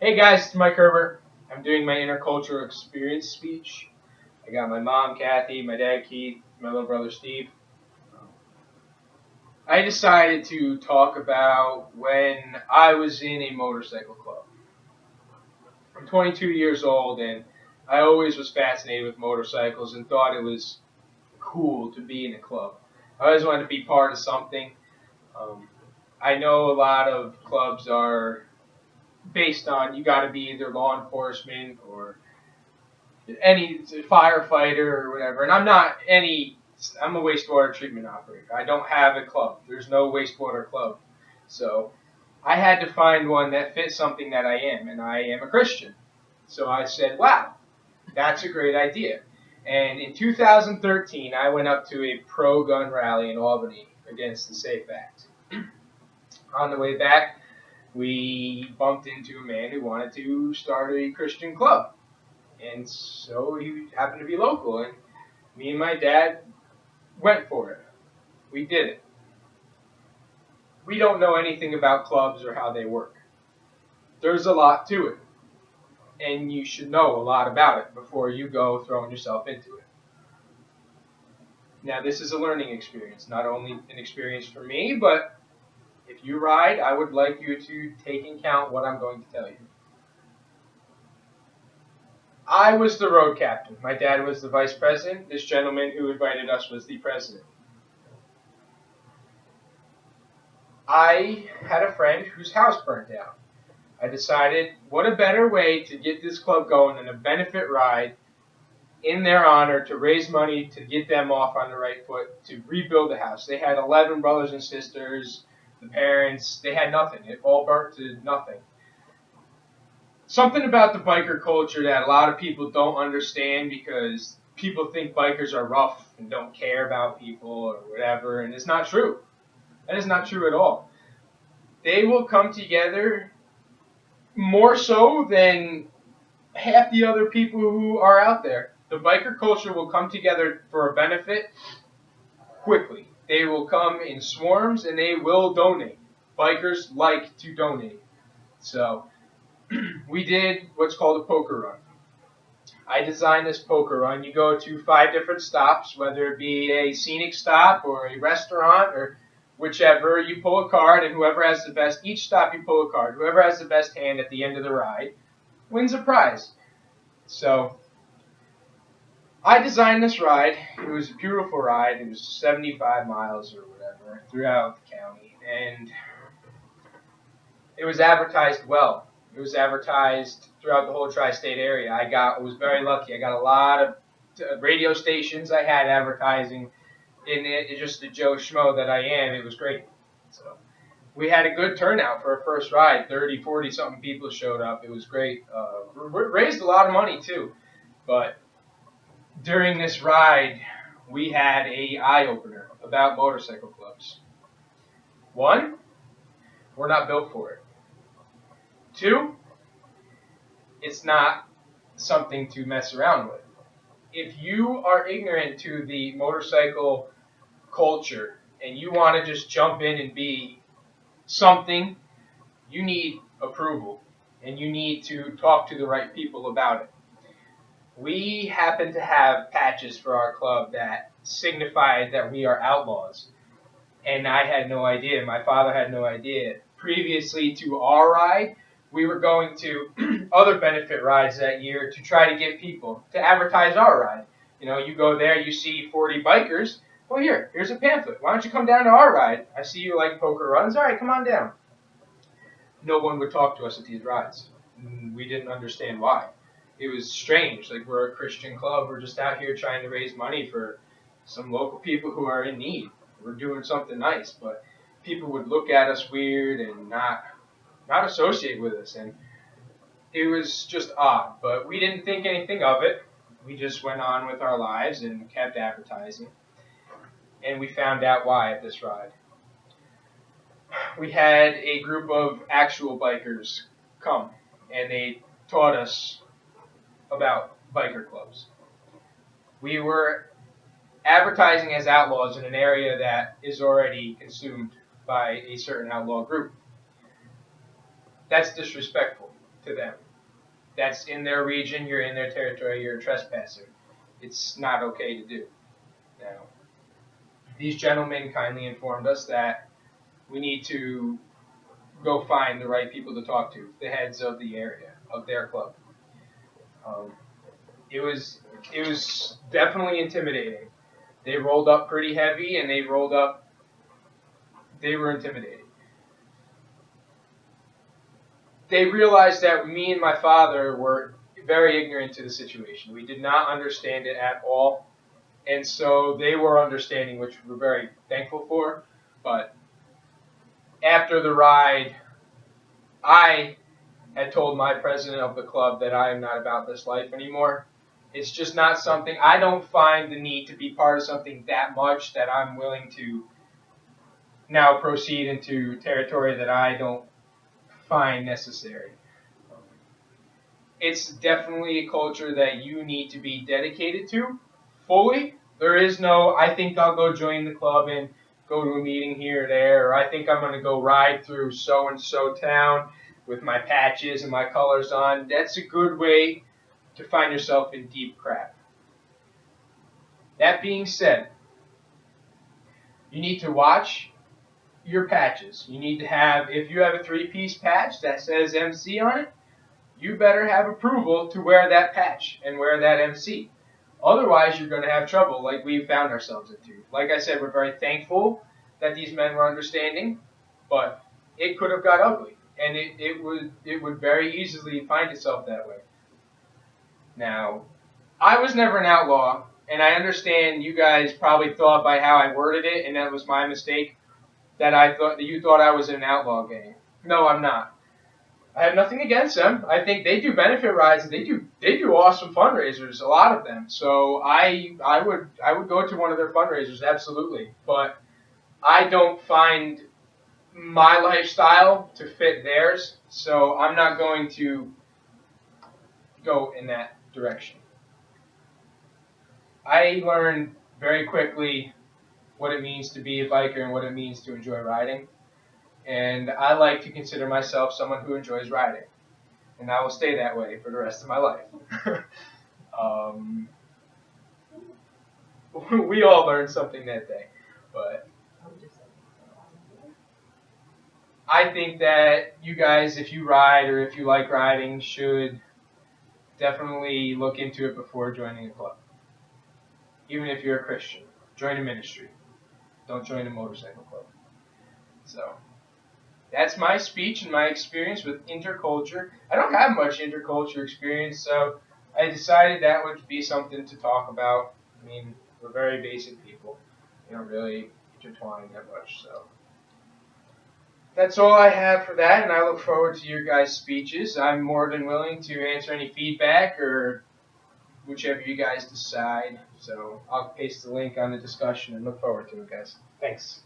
Hey guys, it's Mike Herbert. I'm doing my intercultural experience speech. I got my mom, Kathy, my dad, Keith, my little brother, Steve. I decided to talk about when I was in a motorcycle club. I'm 22 years old and I always was fascinated with motorcycles and thought it was cool to be in a club. I always wanted to be part of something. Um, I know a lot of clubs are based on you got to be either law enforcement or any firefighter or whatever. And I'm not any. I'm a wastewater treatment operator. I don't have a club. There's no wastewater club. So I had to find one that fits something that I am, and I am a Christian. So I said, wow, that's a great idea. And in 2013, I went up to a pro-gun rally in Albany against the SAFE Act. On the way back, we bumped into a man who wanted to start a Christian club. And so he happened to be local, and me and my dad went for it. We did it. We don't know anything about clubs or how they work. There's a lot to it, and you should know a lot about it before you go throwing yourself into it. Now, this is a learning experience, not only an experience for me, but if you ride, I would like you to take in count what I'm going to tell you. I was the road captain. My dad was the vice president. This gentleman who invited us was the president. I had a friend whose house burnt down. I decided what a better way to get this club going than a benefit ride in their honor to raise money to get them off on the right foot to rebuild the house. They had 11 brothers and sisters, the parents, they had nothing. It all burnt to nothing. Something about the biker culture that a lot of people don't understand because people think bikers are rough and don't care about people or whatever, and it's not true. That is not true at all. They will come together more so than half the other people who are out there. The biker culture will come together for a benefit quickly. They will come in swarms and they will donate. Bikers like to donate. So we did what's called a poker run. I designed this poker run. You go to 5 different stops, whether it be a scenic stop or a restaurant or whichever. You pull a card, and whoever has the best, each stop you pull a card. Whoever has the best hand at the end of the ride wins a prize. So I designed this ride. It was a beautiful ride. It was 75 miles or whatever throughout the county, and it was advertised well. It was advertised throughout the whole tri-state area. I was very lucky. I got a lot of radio stations. I had advertising in it. It's just the Joe Schmo that I am. It was great. So we had a good turnout for our first ride. 30, 40 something people showed up. It was great. Raised a lot of money too. But during this ride, we had a eye-opener about motorcycle clubs. One, we're not built for it. 2, it's not something to mess around with. If you are ignorant to the motorcycle culture and you want to just jump in and be something, you need approval and you need to talk to the right people about it. We happen to have patches for our club that signified that we are outlaws, and I had no idea. My father had no idea. Previously to our ride, we were going to other benefit rides that year to try to get people to advertise our ride. You know, you go there, you see 40 bikers. Well, here's a pamphlet. Why don't you come down to our ride? I see you like poker runs. All right, come on down. No one would talk to us at these rides. We didn't understand why. It was strange. Like, we're a Christian club. We're just out here trying to raise money for some local people who are in need. We're doing something nice, but people would look at us weird and not associate with us, and it was just odd. But we didn't think anything of it. We just went on with our lives and kept advertising, and we found out why at this ride. We had a group of actual bikers come, and they taught us about biker clubs. We were advertising as outlaws in an area that is already consumed by a certain outlaw group. That's disrespectful. to them. That's in their region, you're in their territory, you're a trespasser. It's not okay to do. Now, these gentlemen kindly informed us that we need to go find the right people to talk to, the heads of the area, of their club. Um, it was definitely intimidating. They rolled up pretty heavy, and they were intimidating. They realized that me and my father were very ignorant to the situation. We did not understand it at all. And so they were understanding, which we're very thankful for. But after the ride, I had told my president of the club that I am not about this life anymore. It's just not something, I don't find the need to be part of something that much that I'm willing to now proceed into territory that I don't find necessary. It's definitely a culture that you need to be dedicated to fully. There is no, I think I'll go join the club and go to a meeting here or there, or I think I'm going to go ride through so-and-so town with my patches and my colors on. That's a good way to find yourself in deep crap. That being said, you need to watch your patches. You need to have, if you have a 3-piece patch that says MC on it, you better have approval to wear that patch and wear that MC. Otherwise, you're going to have trouble like we found ourselves into. Like I said, we're very thankful that these men were understanding, but it could have got ugly, and it would very easily find itself that way. Now, I was never an outlaw, and I understand you guys probably thought by how I worded it, and that was my mistake, that you thought I was in an outlaw gang. No, I'm not. I have nothing against them. I think they do benefit rides, and they do awesome fundraisers, a lot of them. So I would go to one of their fundraisers, absolutely. But I don't find my lifestyle to fit theirs, so I'm not going to go in that direction. I learned very quickly what it means to be a biker and what it means to enjoy riding. And I like to consider myself someone who enjoys riding. And I will stay that way for the rest of my life. We all learned something that day. But I think that you guys, if you ride or if you like riding, should definitely look into it before joining a club. Even if you're a Christian, join a ministry. Don't join a motorcycle club. So that's my speech and my experience with interculture. I don't have much interculture experience, so I decided that would be something to talk about. I mean, we're very basic people. We don't really intertwine that much, so that's all I have for that, and I look forward to your guys' speeches. I'm more than willing to answer any feedback or whichever you guys decide. So I'll paste the link on the discussion and look forward to it, guys. Thanks.